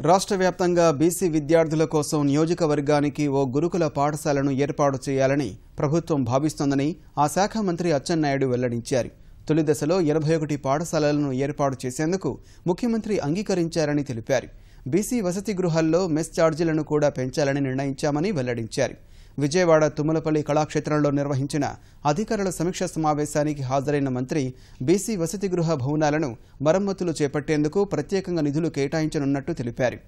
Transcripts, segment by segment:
రాష్ట్ర వ్యాప్తంగా బీసీ విద్యార్థుల కోసం నియోజకవర్గానికి ఓ గురుకుల పాఠశాలను ఏర్పాటు చేయాలని ప్రభుత్వం భావిస్తోందని ఆ శాఖ మంత్రి అచ్చెన్నాయుడు వెల్లడించారు. తొలి దశలో 21 పాఠశాలలను ఏర్పాటు చేసేందుకు ముఖ్యమంత్రి అంగీకరించారని తెలిపారు. బీసీ వసతి గృహాల్లో మెస్ ఛార్జీలను కూడా పెంచాలని నిర్ణయించామని వెల్లడించారు. విజయవాడ తుమ్మలపల్లి కళాక్షేత్రంలో నిర్వహించిన అధికారుల సమీక్ష సమావేశానికి హాజరైన మంత్రి బీసీ వసతి గృహ భవనాలను మరమ్మతులు చేపట్టేందుకు ప్రత్యేకంగా నిధులు కేటాయించనున్నట్టు తెలిపారు.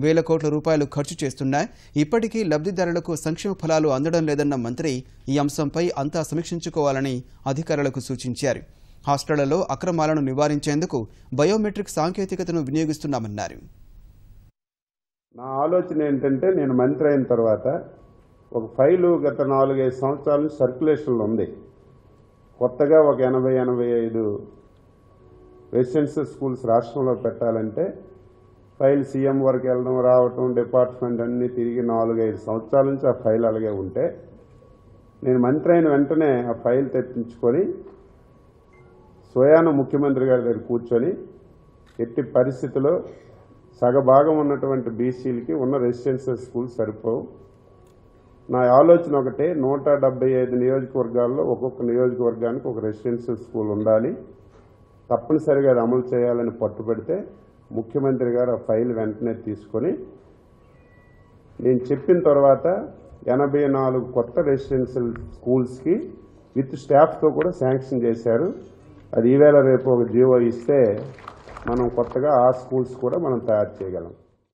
వేల కోట్ల రూపాయలు ఖర్చు చేస్తున్నా ఇప్పటికీ లబ్ధిదారులకు సంక్షేమ ఫలాలు అందడం లేదన్న మంత్రి ఈ అంశంపై అంతా సమీక్షించుకోవాలని అధికారులకు సూచించారు. హాస్టళ్లలో అక్రమాలను నివారించేందుకు బయోమెట్రిక్ సాంకేతికతను వినియోగిస్తున్నామన్నారు. నా ఆలోచన ఏంటంటే, నేను మంత్రి అయిన తర్వాత ఒక ఫైలు గత 4-5 సంవత్సరాల నుంచి సర్క్యులేషన్లో ఉంది. కొత్తగా ఒక 80-85 రెసిడెన్షియల్ స్కూల్స్ రాష్ట్రంలో పెట్టాలంటే ఫైల్ సీఎం వరకు వెళ్ళడం రావటం, డిపార్ట్మెంట్ అన్నీ తిరిగి 4-5 సంవత్సరాల నుంచి ఆ ఫైల్ అలాగే ఉంటే, నేను మంత్రి అయిన వెంటనే ఆ ఫైల్ తెప్పించుకొని స్వయాన ముఖ్యమంత్రి గారి దగ్గర కూర్చొని ఎట్టి పరిస్థితిలో సగభాగం ఉన్నటువంటి బీసీలకి ఉన్న రెసిడెన్షియల్ స్కూల్స్ సరిపోవు. నా ఆలోచన ఒకటే, 175 నియోజకవర్గాల్లో ఒక్కొక్క నియోజకవర్గానికి ఒక రెసిడెన్షియల్ స్కూల్ ఉండాలి. తప్పనిసరిగా అది అమలు చేయాలని పట్టుబడితే ముఖ్యమంత్రి గారు ఆ ఫైల్ వెంటనే తీసుకొని నేను చెప్పిన తర్వాత 84 కొత్త రెసిడెన్షియల్ స్కూల్స్కి విత్ స్టాఫ్తో కూడా శాంక్షన్ చేశారు. అది ఈవేళ రేపు ఒక జీవో ఇస్తే మనం కొత్తగా ఆ స్కూల్స్ కూడా మనం తయారు చేయగలం.